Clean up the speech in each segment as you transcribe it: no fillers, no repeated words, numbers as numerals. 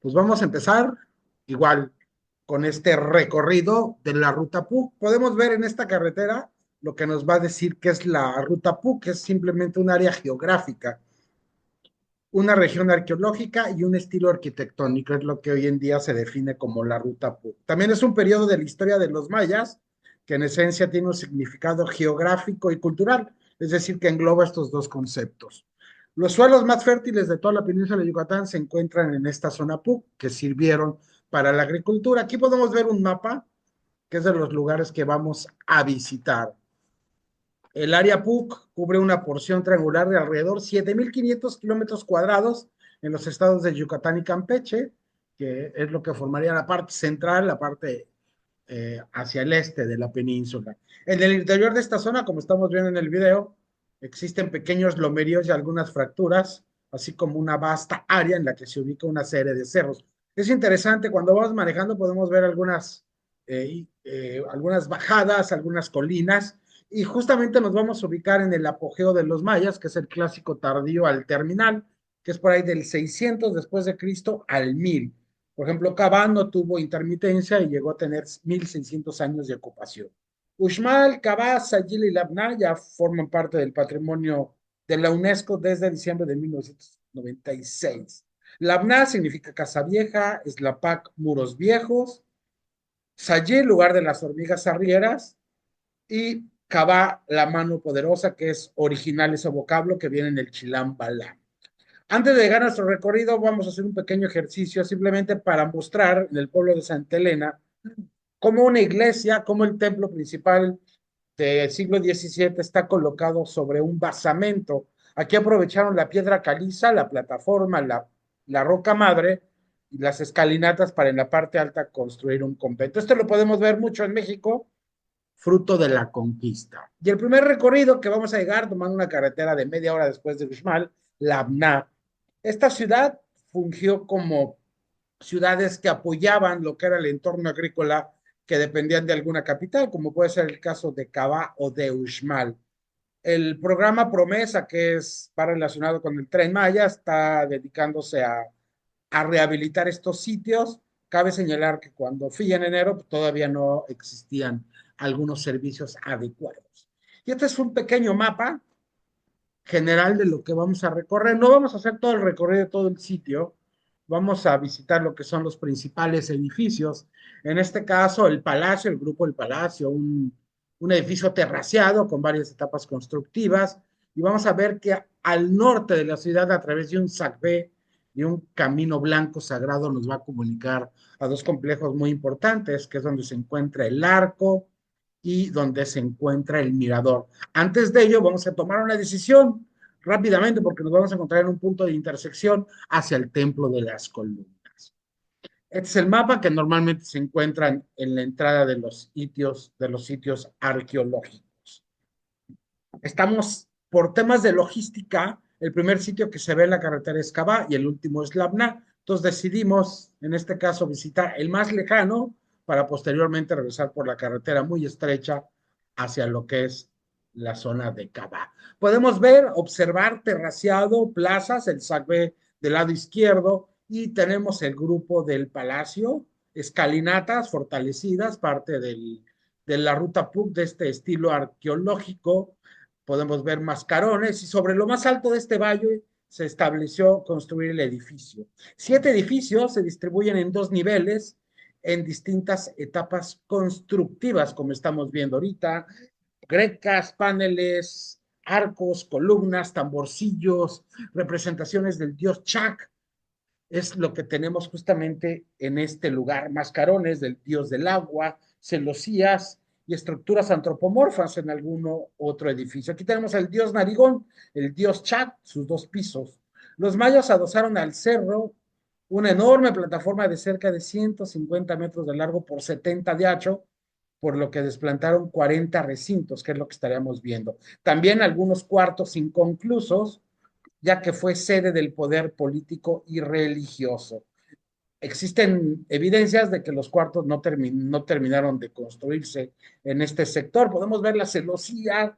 Pues vamos a empezar igual con este recorrido de la ruta PUC. Podemos ver en esta carretera lo que nos va a decir que es la ruta PUC, que es simplemente un área geográfica, una región arqueológica y un estilo arquitectónico, es lo que hoy en día se define como la ruta PUC. También es un periodo de la historia de los mayas que en esencia tiene un significado geográfico y cultural, es decir, que engloba estos dos conceptos. Los suelos más fértiles de toda la península de Yucatán se encuentran en esta zona PUC, que sirvieron para la agricultura. Aquí podemos ver un mapa, que es de los lugares que vamos a visitar. El área PUC cubre una porción triangular de alrededor 7.500 kilómetros cuadrados en los estados de Yucatán y Campeche, que es lo que formaría la parte central, la parte hacia el este de la península. En el interior de esta zona, como estamos viendo en el video, existen pequeños lomeríos y algunas fracturas, así como una vasta área en la que se ubica una serie de cerros. Es interesante, cuando vamos manejando podemos ver algunas bajadas, algunas colinas, y justamente nos vamos a ubicar en el apogeo de los mayas, que es el clásico tardío al terminal, que es por ahí del 600 después de Cristo al 1000. Por ejemplo, Cabán no tuvo intermitencia y llegó a tener 1.600 años de ocupación. Uxmal, Cabá, Sayil y Labna ya forman parte del patrimonio de la UNESCO desde diciembre de 1996. Labna significa casa vieja, Slapac, muros viejos, Sayil, lugar de las hormigas arrieras, y Cabá, la mano poderosa, que es original ese vocablo que viene en el Chilam Balá. Antes de llegar a nuestro recorrido, vamos a hacer un pequeño ejercicio simplemente para mostrar en el pueblo de Santa Elena cómo una iglesia, cómo el templo principal del siglo XVII está colocado sobre un basamento. Aquí aprovecharon la piedra caliza, la plataforma, la roca madre y las escalinatas para en la parte alta construir un convento. Esto lo podemos ver mucho en México, fruto de la conquista. Y el primer recorrido que vamos a llegar tomando una carretera de media hora después de Uxmal, Labná. Esta ciudad fungió como ciudades que apoyaban lo que era el entorno agrícola que dependían de alguna capital, como puede ser el caso de Cabá o de Uxmal. El programa Promesa, que va relacionado con el Tren Maya, está dedicándose a rehabilitar estos sitios. Cabe señalar que cuando fui en enero pues, todavía no existían algunos servicios adecuados. Y este es un pequeño mapa general de lo que vamos a recorrer. No vamos a hacer todo el recorrido de todo el sitio, vamos a visitar lo que son los principales edificios. En este caso, el Palacio, el Grupo El Palacio, un edificio terraciado con varias etapas constructivas. Y vamos a ver que al norte de la ciudad, a través de un sacbé y un camino blanco sagrado, nos va a comunicar a dos complejos muy importantes, que es donde se encuentra el arco y donde se encuentra el mirador. Antes de ello, vamos a tomar una decisión rápidamente porque nos vamos a encontrar en un punto de intersección hacia el Templo de las Columnas. Este es el mapa que normalmente se encuentra en la entrada de los sitios arqueológicos. Estamos por temas de logística, el primer sitio que se ve en la carretera es Cabá y el último es Labna. Entonces decidimos, en este caso, visitar el más lejano para posteriormente regresar por la carretera muy estrecha hacia lo que es la zona de Cabá. Podemos ver, observar terraciado, plazas, el Sacbé del lado izquierdo y tenemos el grupo del Palacio, escalinatas fortalecidas, parte de la ruta PUC de este estilo arqueológico. Podemos ver mascarones y sobre lo más alto de este valle se estableció construir el edificio. 7 edificios se distribuyen en 2 niveles en distintas etapas constructivas, como estamos viendo ahorita, grecas, paneles, arcos, columnas, tamborcillos, representaciones del dios Chac, es lo que tenemos justamente en este lugar, mascarones del dios del agua, celosías y estructuras antropomorfas en alguno otro edificio. Aquí tenemos al dios Narigón, el dios Chat, sus 2 pisos. Los mayas adosaron al cerro una enorme plataforma de cerca de 150 metros de largo por 70 de ancho, por lo que desplantaron 40 recintos, que es lo que estaríamos viendo. También algunos cuartos inconclusos, ya que fue sede del poder político y religioso. Existen evidencias de que los cuartos no terminaron de construirse en este sector. Podemos ver la celosía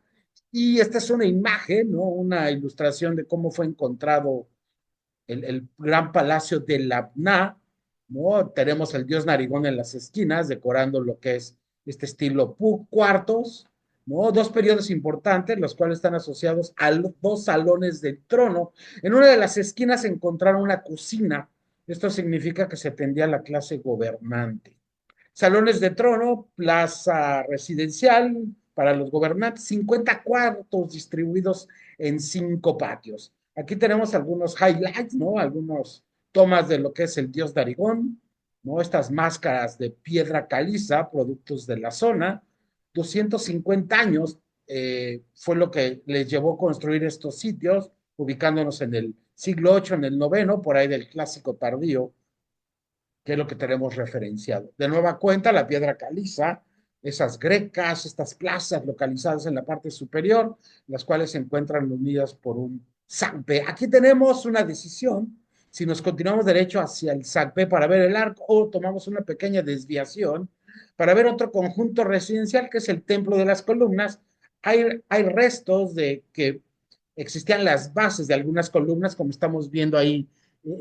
y esta es una imagen, ¿no? Una ilustración de cómo fue encontrado el gran palacio de Labná. ¿no? Tenemos el dios Narigón en las esquinas, decorando lo que es este estilo Puc cuartos, ¿no? Dos periodos importantes, los cuales están asociados a los dos salones del trono. En una de las esquinas se encontraron una cocina. Esto significa que se atendía a la clase gobernante. Salones de trono, plaza residencial para los gobernantes, 50 cuartos distribuidos en 5 patios. Aquí tenemos algunos highlights, ¿no? Algunos tomas de lo que es el dios Darigón, ¿no? Estas máscaras de piedra caliza, productos de la zona. 250 años fue lo que les llevó a construir estos sitios, ubicándonos en el siglo VIII, en el noveno, por ahí del clásico tardío, que es lo que tenemos referenciado. De nueva cuenta, la piedra caliza, esas grecas, estas plazas localizadas en la parte superior, las cuales se encuentran unidas por un Sacpe. Aquí tenemos una decisión, si nos continuamos derecho hacia el Sacpe para ver el arco o tomamos una pequeña desviación para ver otro conjunto residencial que es el Templo de las Columnas. Hay restos de que existían las bases de algunas columnas, como estamos viendo ahí,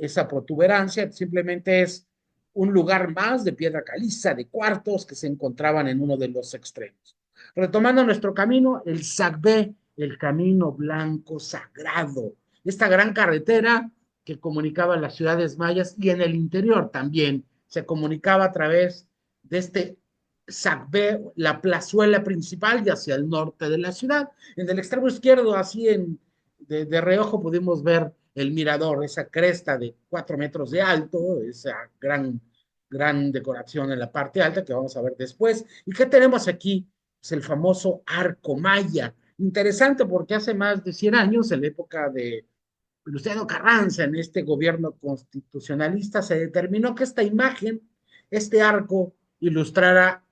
esa protuberancia, simplemente es un lugar más de piedra caliza, de cuartos que se encontraban en uno de los extremos. Retomando nuestro camino, el Sacbé, el camino blanco sagrado, esta gran carretera que comunicaba las ciudades mayas y en el interior también se comunicaba a través de este Sacbé, la plazuela principal y hacia el norte de la ciudad. En el extremo izquierdo, así de reojo, pudimos ver el mirador, esa cresta de 4 metros de alto, esa gran decoración en la parte alta que vamos a ver después. ¿Y qué tenemos aquí? Es el famoso arco maya. Interesante porque hace más de 100 años, en la época de Venustiano Carranza, en este gobierno constitucionalista, se determinó que esta imagen, este arco, ilustrara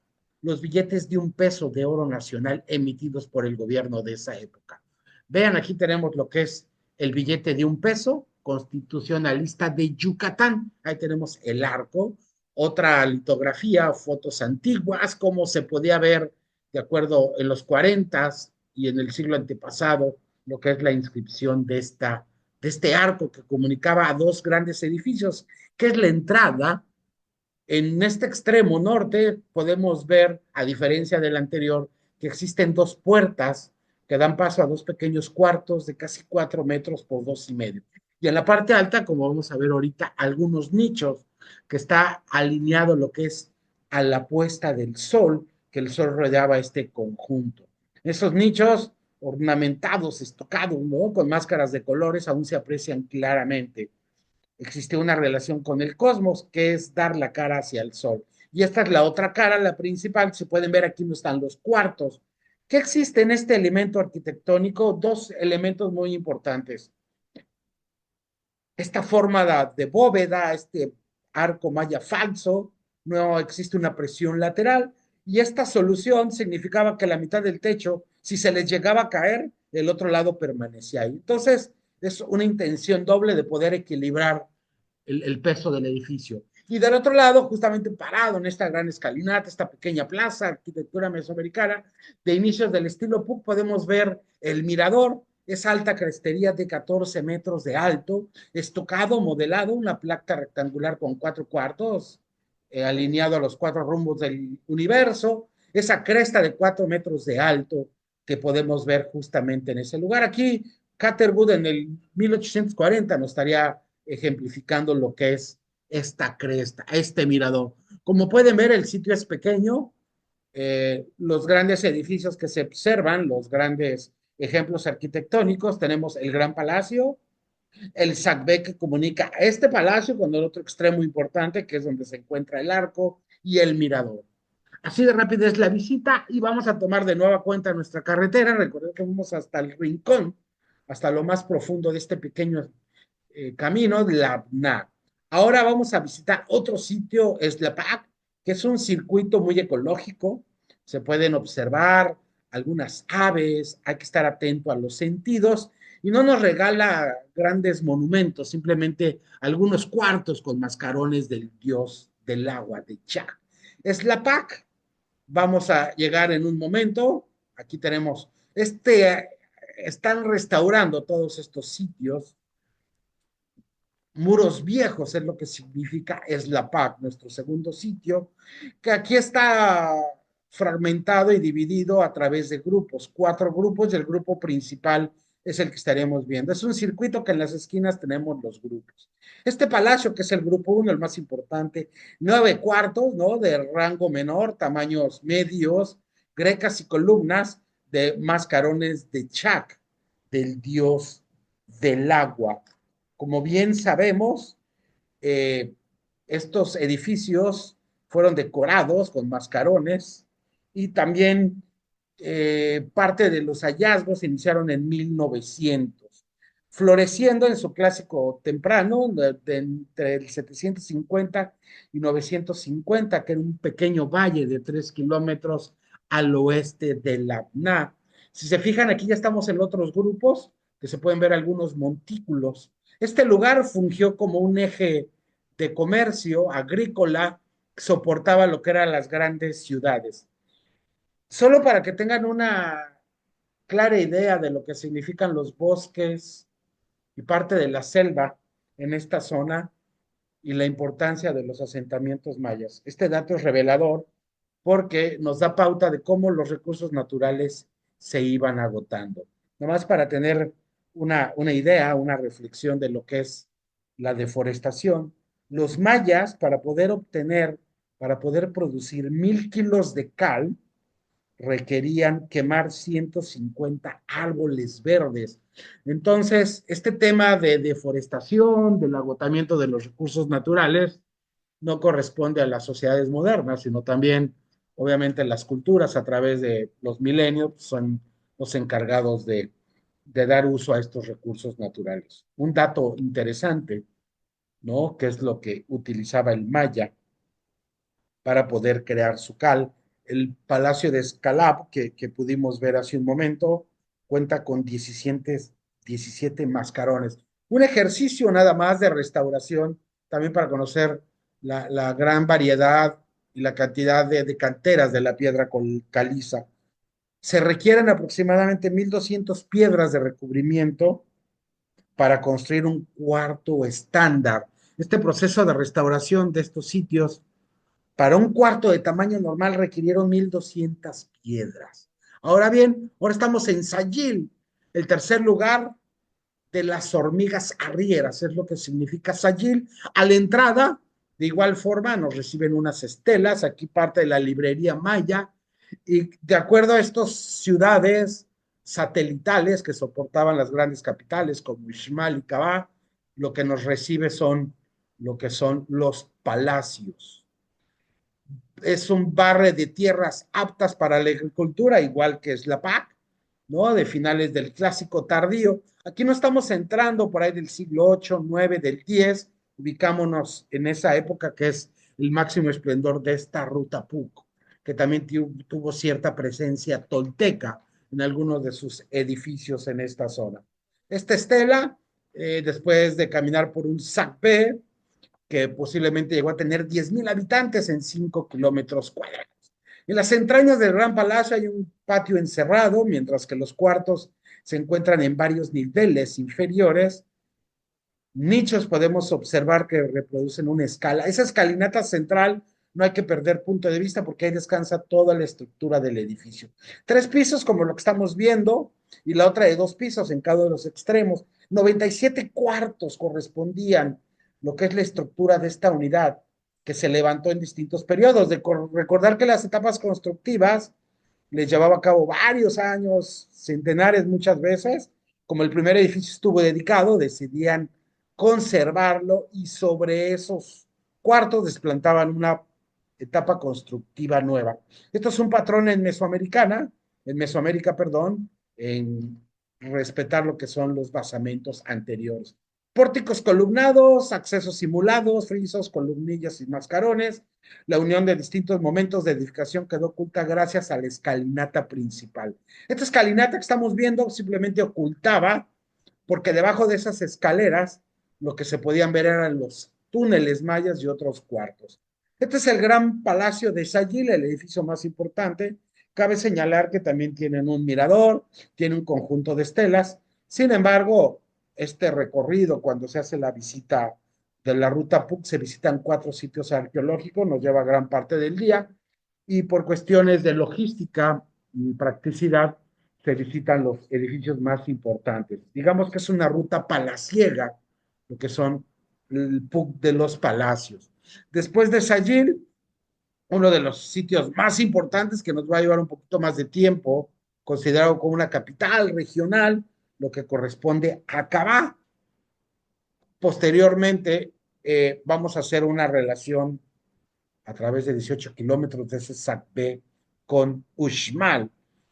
los billetes de 1 peso de oro nacional emitidos por el gobierno de esa época. Vean, aquí tenemos lo que es el billete de 1 peso constitucionalista de Yucatán. Ahí tenemos el arco, otra litografía, fotos antiguas, como se podía ver de acuerdo en los 40 y en el siglo antepasado, lo que es la inscripción de este arco que comunicaba a dos grandes edificios, que es la entrada. En este extremo norte podemos ver, a diferencia del anterior, que existen dos puertas que dan paso a dos pequeños cuartos de casi 4 metros por 2,5. Y en la parte alta, como vamos a ver ahorita, algunos nichos que está alineado lo que es a la puesta del sol, que el sol rodeaba este conjunto. Esos nichos ornamentados, estocados, ¿no? Con máscaras de colores, aún se aprecian claramente. Existe una relación con el cosmos, que es dar la cara hacia el sol. Y esta es la otra cara, la principal. Se pueden ver aquí no están los cuartos. ¿Qué existe en este elemento arquitectónico? Dos elementos muy importantes. Esta forma de bóveda, este arco maya falso, no existe una presión lateral. Y esta solución significaba que la mitad del techo, si se les llegaba a caer, el otro lado permanecía ahí. Entonces, es una intención doble de poder equilibrar el peso del edificio. Y del otro lado, justamente parado en esta gran escalinata, esta pequeña plaza, arquitectura mesoamericana, de inicios del estilo Puc, podemos ver el mirador, esa alta crestería de 14 metros de alto, estocado, modelado, una placa rectangular con 4 cuartos, alineado a los 4 rumbos del universo, esa cresta de 4 metros de alto que podemos ver justamente en ese lugar. Aquí, Catherwood en el 1840 nos estaría ejemplificando lo que es esta cresta, este mirador. Como pueden ver, el sitio es pequeño, los grandes edificios que se observan, los grandes ejemplos arquitectónicos, tenemos el Gran Palacio, el Sacbé que comunica este palacio con el otro extremo importante, que es donde se encuentra el arco y el mirador. Así de rápida es la visita y vamos a tomar de nueva cuenta nuestra carretera. Recordemos que fuimos hasta el rincón, hasta lo más profundo de este pequeño camino de la NA. Ahora vamos a visitar otro sitio, Slapac, que es un circuito muy ecológico. Se pueden observar algunas aves, hay que estar atento a los sentidos y no nos regala grandes monumentos, simplemente algunos cuartos con mascarones del dios del agua, de Cha. Slapac, vamos a llegar en un momento. Aquí tenemos, están restaurando todos estos sitios Muros Viejos es lo que significa Eslapac, nuestro segundo sitio, que aquí está fragmentado y dividido a través de grupos, 4 grupos, y el grupo principal es el que estaremos viendo. Es un circuito que en las esquinas tenemos los grupos. Este palacio, que es el grupo uno, el más importante, 9 cuartos, ¿no? De rango menor, tamaños medios, grecas y columnas de mascarones de Chac, del dios del agua. Como bien sabemos, eh, estos edificios fueron decorados con mascarones y también parte de los hallazgos se iniciaron en 1900, floreciendo en su clásico temprano, entre el 750 y 950, que era un pequeño valle de 3 kilómetros al oeste de Labná. Si se fijan, aquí ya estamos en otros grupos, que se pueden ver algunos montículos. Este lugar fungió como un eje de comercio agrícola que soportaba lo que eran las grandes ciudades. Solo para que tengan una clara idea de lo que significan los bosques y parte de la selva en esta zona y la importancia de los asentamientos mayas. Este dato es revelador porque nos da pauta de cómo los recursos naturales se iban agotando. Nomás para tener una idea, una reflexión de lo que es la deforestación, los mayas para poder producir 1000 kilos de cal, requerían quemar 150 árboles verdes. Entonces, este tema de deforestación, del agotamiento de los recursos naturales, no corresponde a las sociedades modernas, sino también, obviamente, las culturas a través de los milenios son los encargados de dar uso a estos recursos naturales. Un dato interesante, ¿no? Que es lo que utilizaba el maya para poder crear su cal. El Palacio de Escalab, que pudimos ver hace un momento, cuenta con 17 mascarones. Un ejercicio nada más de restauración, también para conocer la gran variedad y la cantidad de canteras de la piedra caliza. Se requieren aproximadamente 1200 piedras de recubrimiento para construir un cuarto estándar. Este proceso de restauración de estos sitios para un cuarto de tamaño normal requirieron 1200 piedras. Ahora bien, ahora estamos en Sayil, el tercer lugar de las hormigas arrieras, es lo que significa Sayil. A la entrada, de igual forma, nos reciben unas estelas, aquí parte de la librería Maya, y de acuerdo a estas ciudades satelitales que soportaban las grandes capitales como Ishmal y Kabah, lo que nos recibe son lo que son los palacios. Es un barre de tierras aptas para la agricultura, igual que es la PAC, ¿no? De finales del clásico tardío. Aquí no estamos entrando por ahí del siglo 8, 9, del 10, ubicámonos en esa época que es el máximo esplendor de esta ruta PUC, que también tuvo cierta presencia tolteca en algunos de sus edificios en esta zona. Esta estela, después de caminar por un sacpé, que posiblemente llegó a tener 10,000 habitantes en 5 kilómetros cuadrados. En las entrañas del Gran Palacio hay un patio encerrado, mientras que los cuartos se encuentran en varios niveles inferiores. Nichos podemos observar que reproducen una escala. Esa escalinata central no hay que perder punto de vista porque ahí descansa toda la estructura del edificio. 3 pisos como lo que estamos viendo y la otra de 2 pisos en cada uno de los extremos. 97 cuartos correspondían lo que es la estructura de esta unidad que se levantó en distintos periodos. De recordar que las etapas constructivas les llevaba a cabo varios años, centenares muchas veces. Como el primer edificio estuvo dedicado, decidían conservarlo y sobre esos cuartos desplantaban una etapa constructiva nueva. Esto es un patrón en Mesoamérica, perdón, en respetar lo que son los basamentos anteriores. Pórticos columnados, accesos simulados, frisos, columnillas y mascarones. La unión de distintos momentos de edificación quedó oculta gracias a la escalinata principal. Esta escalinata que estamos viendo simplemente ocultaba, porque debajo de esas escaleras lo que se podían ver eran los túneles mayas y otros cuartos. Este es el gran palacio de Sayil, el edificio más importante. Cabe señalar que también tienen un mirador, tiene un conjunto de estelas. Sin embargo, este recorrido, cuando se hace la visita de la ruta PUC se visitan 4 sitios arqueológicos, nos lleva gran parte del día, y por cuestiones de logística y practicidad se visitan los edificios más importantes. Digamos que es una ruta palaciega, lo que son el PUC de los palacios. Después de Sayil, uno de los sitios más importantes que nos va a llevar un poquito más de tiempo, considerado como una capital regional, lo que corresponde a Cabá. Posteriormente, vamos a hacer una relación a través de 18 kilómetros de ese Sacbé con Uxmal.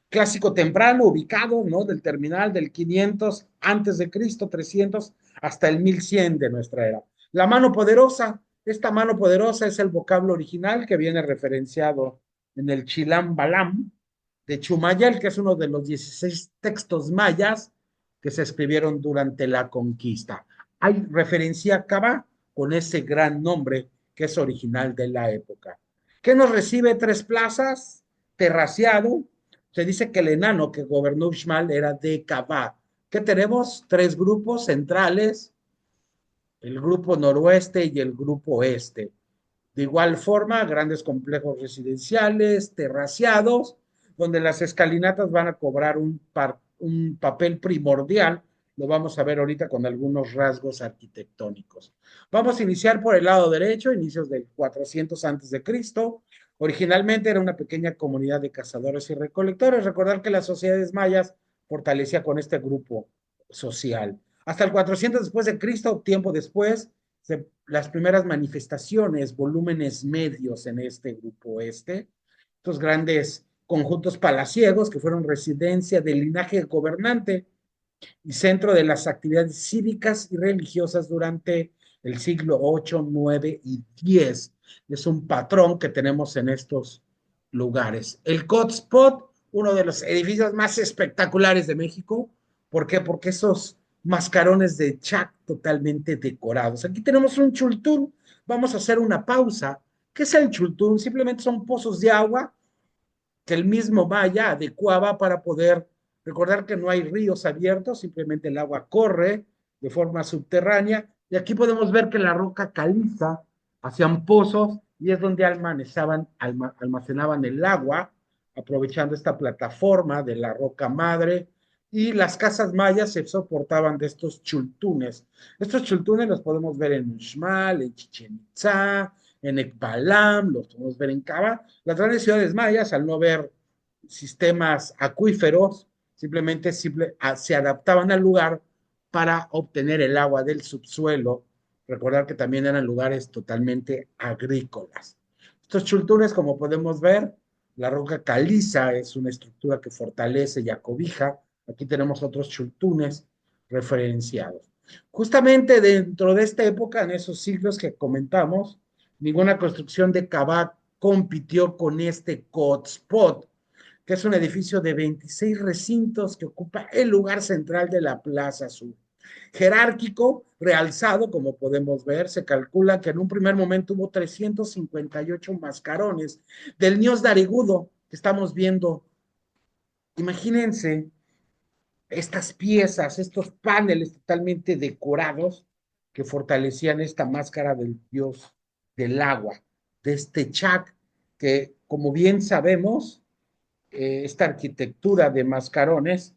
Clásico temprano, ubicado, ¿no? Del terminal del 500 antes de Cristo, 300 hasta el 1100 de nuestra era. La mano poderosa, esta mano poderosa es el vocablo original que viene referenciado en el Chilam Balam de Chumayel, que es uno de los 16 textos mayas que se escribieron durante la conquista. Hay referencia a Cabá con ese gran nombre que es original de la época. ¿Qué nos recibe tres plazas? Terraciado. Se dice que el enano que gobernó Uxmal era de Cabá. ¿Qué tenemos? Tres grupos centrales, el grupo noroeste y el grupo este. De igual forma, grandes complejos residenciales, terraciados, donde las escalinatas van a cobrar un papel primordial. Lo vamos a ver ahorita con algunos rasgos arquitectónicos. Vamos a iniciar por el lado derecho, inicios del 400 antes de Cristo. Originalmente era una pequeña comunidad de cazadores y recolectores. Recordar que las sociedades mayas fortalecía con este grupo social. Hasta el 400 después de Cristo, tiempo después, las primeras manifestaciones, volúmenes medios en este grupo estos grandes conjuntos palaciegos que fueron residencia del linaje gobernante y centro de las actividades cívicas y religiosas durante el siglo 8, 9 y 10. Es un patrón que tenemos en estos lugares. El Cotspot, uno de los edificios más espectaculares de México. ¿Por qué? Porque esos mascarones de Chac totalmente decorados. Aquí tenemos un chultún. Vamos a hacer una pausa. ¿Qué es el chultún? Simplemente son pozos de agua que el mismo Maya adecuaba para poder recordar que no hay ríos abiertos, simplemente el agua corre de forma subterránea. Y aquí podemos ver que la roca caliza, hacían pozos y es donde almacenaban el agua, aprovechando esta plataforma de la roca madre. Y las casas mayas se soportaban de estos chultunes. Estos chultunes los podemos ver en Uxmal, en Chichen Itzá, en Ekbalam, los podemos ver en Cava. Las grandes ciudades mayas, al no ver sistemas acuíferos, simplemente se adaptaban al lugar para obtener el agua del subsuelo. Recordar que también eran lugares totalmente agrícolas. Estos chultunes, como podemos ver, la roca caliza es una estructura que fortalece y acobija. Aquí tenemos otros chultunes referenciados. Justamente dentro de esta época, en esos siglos que comentamos, ninguna construcción de Kabak compitió con este Hotspot, que es un edificio de 26 recintos que ocupa el lugar central de la Plaza Sur. Jerárquico, realzado, como podemos ver, se calcula que en un primer momento hubo 358 mascarones del Nios Darigudo que estamos viendo. Imagínense estas piezas, estos paneles totalmente decorados que fortalecían esta máscara del dios del agua, de este Chac, que como bien sabemos, esta arquitectura de mascarones,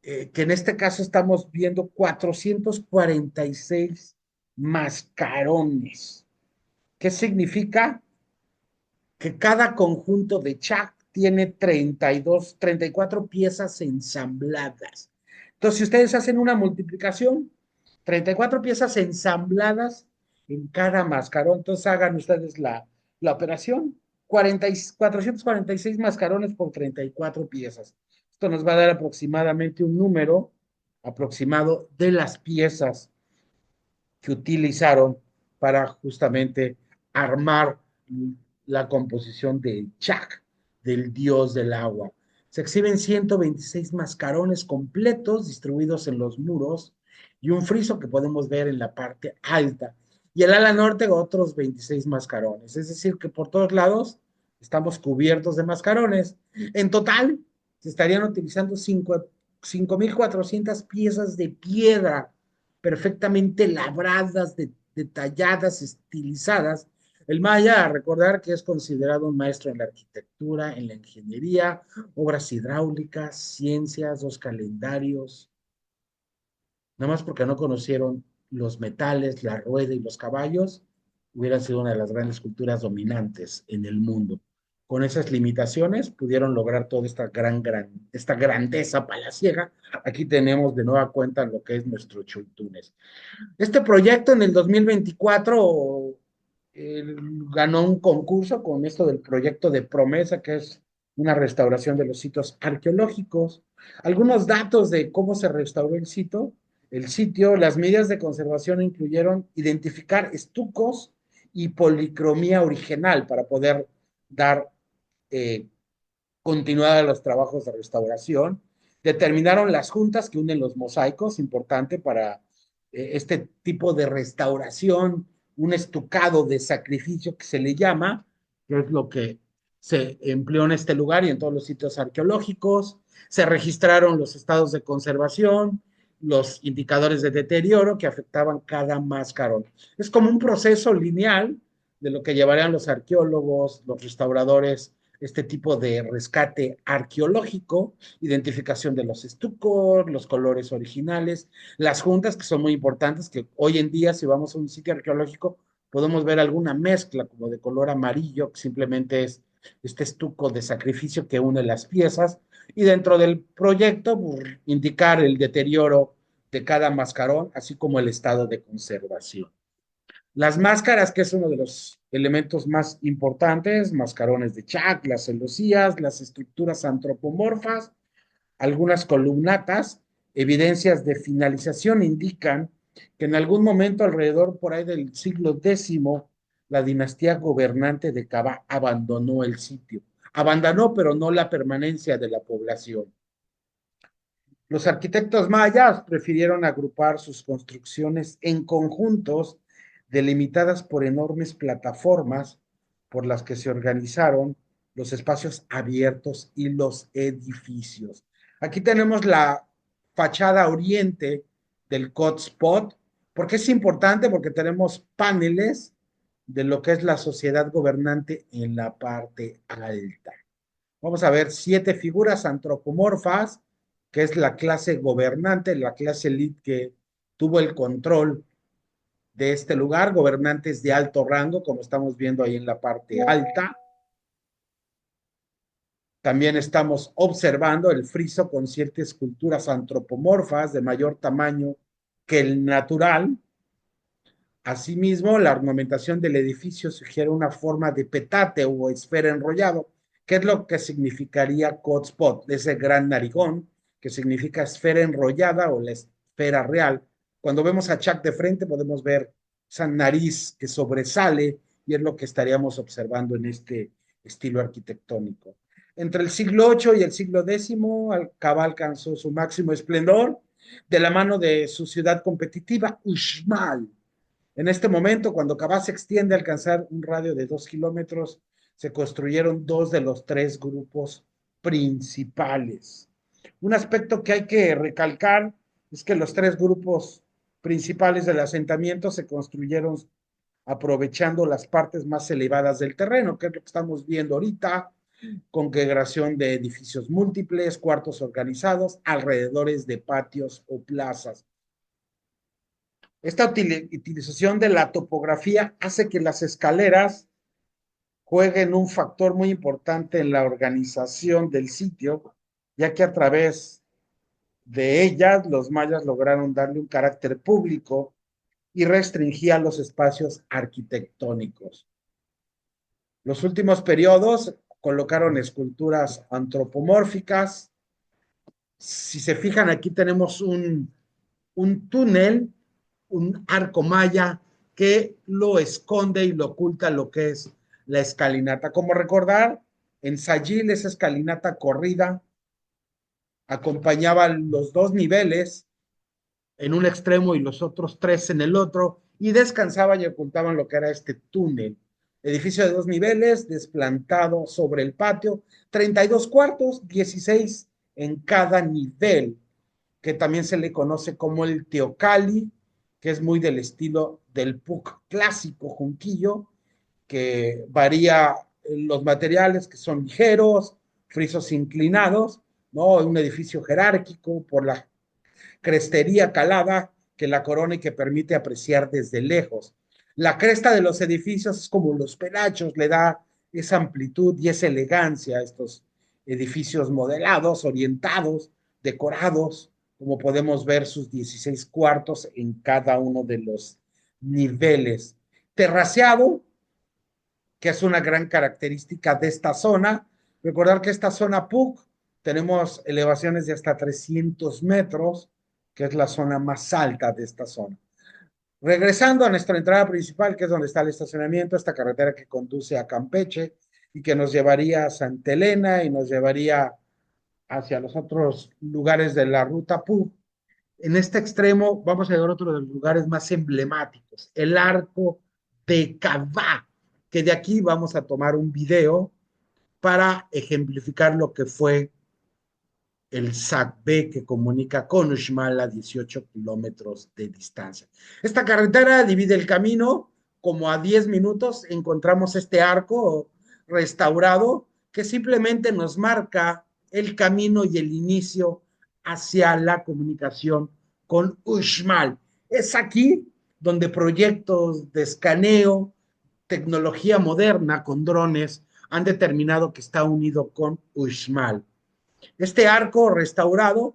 que en este caso estamos viendo 446 mascarones. ¿Qué significa? Que cada conjunto de Chac tiene 34 piezas ensambladas. Entonces, si ustedes hacen una multiplicación, 34 piezas ensambladas en cada mascarón, entonces hagan ustedes la operación, 446 mascarones por 34 piezas. Esto nos va a dar aproximadamente un número aproximado de las piezas que utilizaron para justamente armar la composición de Chac, del dios del agua. Se exhiben 126 mascarones completos distribuidos en los muros y un friso que podemos ver en la parte alta. Y el ala norte otros 26 mascarones. Es decir, que por todos lados estamos cubiertos de mascarones. En total, se estarían utilizando 5.400 piezas de piedra perfectamente labradas de detalladas, estilizadas. El maya, a recordar que es considerado un maestro en la arquitectura, en la ingeniería, obras hidráulicas, ciencias, dos calendarios, nada más porque no conocieron los metales, la rueda y los caballos, hubieran sido una de las grandes culturas dominantes en el mundo. Con esas limitaciones pudieron lograr toda esta grandeza palaciega. Aquí tenemos de nueva cuenta lo que es nuestro Choltunes. Este proyecto en el 2024 eh, ganó un concurso con esto del proyecto de Promesa, que es una restauración de los sitios arqueológicos. Algunos datos de cómo se restauró el sitio, las medidas de conservación incluyeron identificar estucos y policromía original para poder dar eh, continuidad a los trabajos de restauración. Determinaron las juntas que unen los mosaicos, importante para este tipo de restauración, un estucado de sacrificio que se le llama, que es lo que se empleó en este lugar y en todos los sitios arqueológicos. Se registraron los estados de conservación, los indicadores de deterioro que afectaban cada máscarón. Es como un proceso lineal de lo que llevarían los arqueólogos, los restauradores, este tipo de rescate arqueológico, identificación de los estucos, los colores originales, las juntas que son muy importantes, que hoy en día si vamos a un sitio arqueológico podemos ver alguna mezcla como de color amarillo, que simplemente es este estuco de sacrificio que une las piezas, y dentro del proyecto pues, indicar el deterioro de cada mascarón, así como el estado de conservación. Las máscaras, que es uno de los elementos más importantes, mascarones de Chac, las celosías, las estructuras antropomorfas, algunas columnatas, evidencias de finalización indican que en algún momento alrededor por ahí del siglo X, la dinastía gobernante de Caba abandonó el sitio. Abandonó, pero no la permanencia de la población. Los arquitectos mayas prefirieron agrupar sus construcciones en conjuntos delimitadas por enormes plataformas por las que se organizaron los espacios abiertos y los edificios. Aquí tenemos la fachada oriente del Spot. ¿Por qué es importante? Porque tenemos paneles de lo que es la sociedad gobernante en la parte alta. Vamos a ver 7 figuras antropomorfas, que es la clase gobernante, la clase elite que tuvo el control de este lugar, gobernantes de alto rango, como estamos viendo ahí en la parte alta. También estamos observando el friso con 7 esculturas antropomorfas de mayor tamaño que el natural. Asimismo, la ornamentación del edificio sugiere una forma de petate o esfera enrollado, que es lo que significaría Cotspot, ese gran narigón, que significa esfera enrollada o la esfera real. Cuando vemos a Chuck de frente podemos ver esa nariz que sobresale y es lo que estaríamos observando en este estilo arquitectónico. Entre el siglo VIII y el siglo X, Caba alcanzó su máximo esplendor de la mano de su ciudad competitiva, Uxmal. En este momento, cuando Cabá se extiende a alcanzar un radio de 2 kilómetros, se construyeron 2 de los 3 grupos principales. Un aspecto que hay que recalcar es que los 3 grupos principales del asentamiento se construyeron aprovechando las partes más elevadas del terreno, que es lo que estamos viendo ahorita, congregación de edificios múltiples, cuartos organizados, alrededores de patios o plazas. Esta utilización de la topografía hace que las escaleras jueguen un factor muy importante en la organización del sitio, ya que a través de ellas los mayas lograron darle un carácter público y restringía los espacios arquitectónicos. Los últimos periodos colocaron esculturas antropomórficas. Si se fijan, aquí tenemos un túnel, un arco maya que lo esconde y lo oculta lo que es la escalinata. Como recordar, en Sayil esa escalinata corrida acompañaba los 2 niveles en un extremo y los otros 3 en el otro, y descansaban y ocultaban lo que era este túnel. Edificio de 2 niveles, desplantado sobre el patio, 32 cuartos, 16 en cada nivel, que también se le conoce como el teocalli, que es muy del estilo del PUC clásico Junquillo, que varía los materiales, que son ligeros, frisos inclinados, ¿no? Un edificio jerárquico por la crestería calada que la corona y que permite apreciar desde lejos. La cresta de los edificios es como los penachos, le da esa amplitud y esa elegancia a estos edificios modelados, orientados, decorados, como podemos ver sus 16 cuartos en cada uno de los niveles. Terraceado, que es una gran característica de esta zona. Recordar que esta zona PUC tenemos elevaciones de hasta 300 metros, que es la zona más alta de esta zona. Regresando a nuestra entrada principal, que es donde está el estacionamiento, esta carretera que conduce a Campeche y que nos llevaría a Santa Elena y nos llevaría hacia los otros lugares de la ruta PUC. En este extremo vamos a llegar a otro de los lugares más emblemáticos, el Arco de Cabá, que de aquí vamos a tomar un video para ejemplificar lo que fue el SACB que comunica con Uxmal a 18 kilómetros de distancia. Esta carretera divide el camino, como a 10 minutos encontramos este arco restaurado que simplemente nos marca el camino y el inicio hacia la comunicación con Uxmal. Es aquí donde proyectos de escaneo, tecnología moderna con drones han determinado que está unido con Uxmal. Este arco restaurado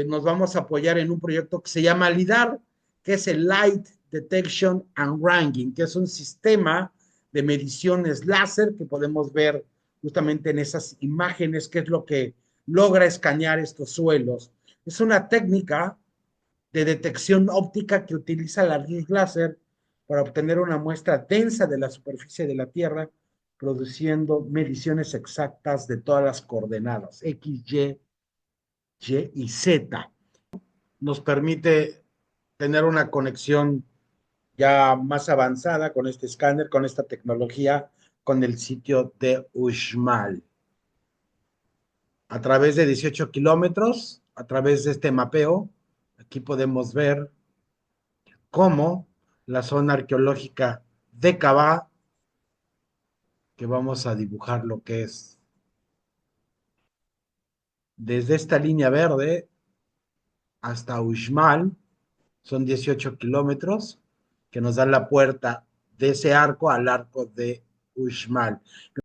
nos vamos a apoyar en un proyecto que se llama LIDAR, que es el Light Detection and Ranking, que es un sistema de mediciones láser que podemos ver justamente en esas imágenes, que es lo que logra escanear estos suelos. Es una técnica de detección óptica que utiliza la luz láser para obtener una muestra densa de la superficie de la Tierra, produciendo mediciones exactas de todas las coordenadas X, Y y Z. Nos permite tener una conexión ya más avanzada con este escáner, con esta tecnología, con el sitio de Uxmal. A través de 18 kilómetros, a través de este mapeo, aquí podemos ver cómo la zona arqueológica de Cabá, que vamos a dibujar lo que es desde esta línea verde hasta Uxmal, son 18 kilómetros, que nos dan la puerta de ese arco al arco de Uxmal.